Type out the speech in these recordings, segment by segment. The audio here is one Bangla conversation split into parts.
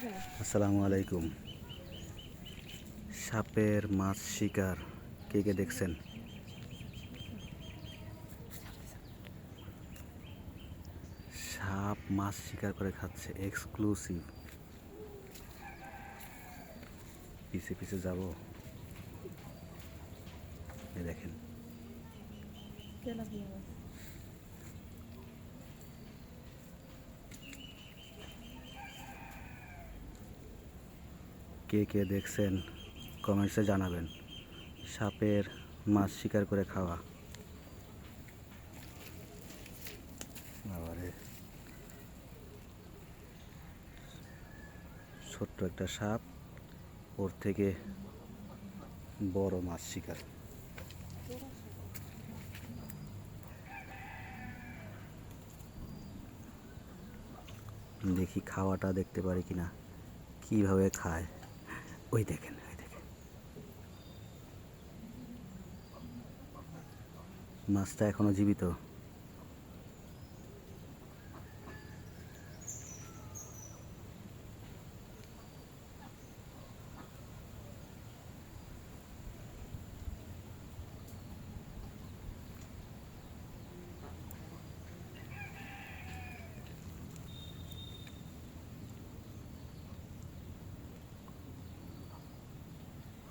আসসালামু আলাইকুম। সাপের মাছ শিকার কে কে দেখছেন? সাপ মাছ শিকার করে খাচ্ছে, এক্সক্লুসিভ। পিছে পিছে যাব, এই দেখেন। কে কে দেখছেন কমেন্টসে জানাবেন। সাপের মাছ শিকার করে খাওয়া, বাবারে, ছোট্ট একটা সাপ, ওর থেকে বড় মাছ শিকার। দেখি খাওয়াটা দেখতে পারি কিনা, কিভাবে খায়। ওই দেখেন, ওই দেখেন, মাছটা এখনো জীবিত।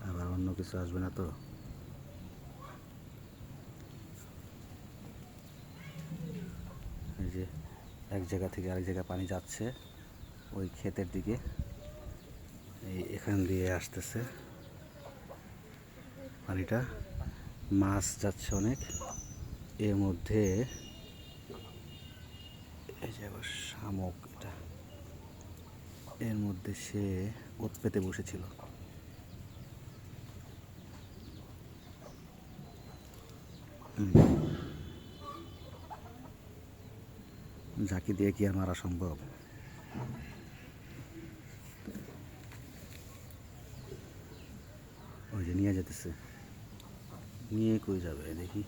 আবার অন্য কিছু আসবে না তো? এই যে এক জায়গা থেকে আরেক জায়গায় পানি যাচ্ছে, ওই ক্ষেতের দিকে, এই এখান দিয়ে আসতেছে পানিটা। মাছ যাচ্ছে অনেক, এর মধ্যে এই যে আবার শামুক, এটা এর মধ্যে সে ওত পেতে বসেছিল। ঝাঁকি দিয়ে কি আর মারা সম্ভব? ওই যে নিয়ে যেতেছে, নিয়ে কই যাবে দেখি,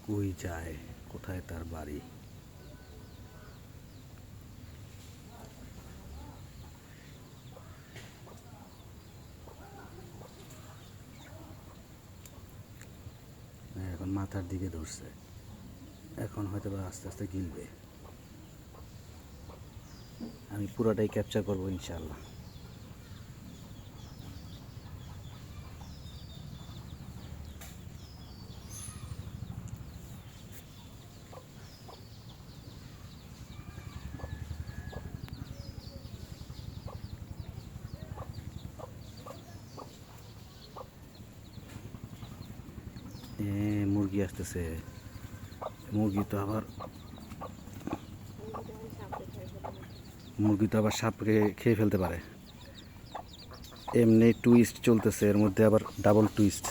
কই যায়, কোথায় তার বাড়ি। এখন মাথার দিকে ধরছে, এখন হয়তো বা আস্তে আস্তে গিলবে। আমি পুরাটাই ক্যাপচার করবো ইনশাল্লাহ। মুরগি আসতেছে, মুরগি তো আবার সাপকে খেয়ে ফেলতে পারে। এমনি টুইস্ট চলতেছে, এর মধ্যে আবার ডাবল টুইস্ট।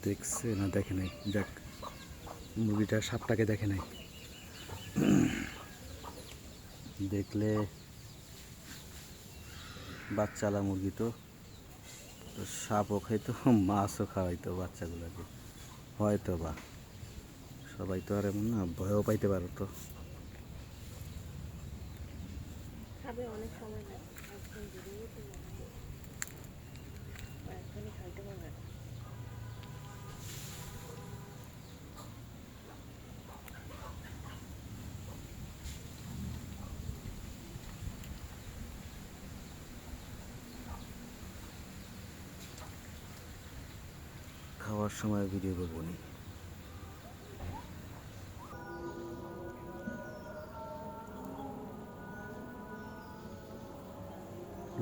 দেখছে না দেখে নাই, যাক, মুরগিটা সাপটাকে দেখে নাই। দেখলে বাচ্চালা মুরগি তো, সাপও খাইতো, মাছও খাওয়াইতো বাচ্চাগুলোকে, হয়তো বা। সবাই তো আর এমন না, ভয়ও পাইতে পারো তো। খাওয়ার সময় ভিডিও করবো নি।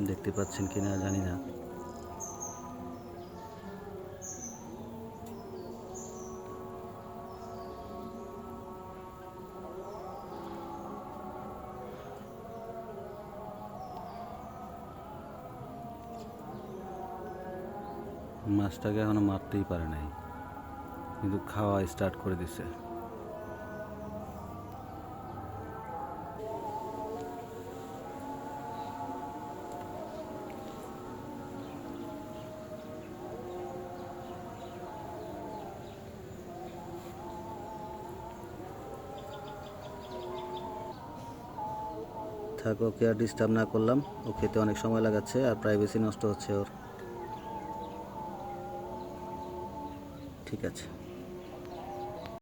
দেখতে পাচ্ছেন কিনা জানি না। মাছটাকে এখনো মারতেই পারে নাই, কিন্তু খাওয়া স্টার্ট করে দিছে। থাক, ওকে আর ডিস্টার্ব না করলাম। ও খেতে অনেক সময় লাগাচ্ছে আর প্রাইভেসি নষ্ট হচ্ছে ওর। ঠিক আছে।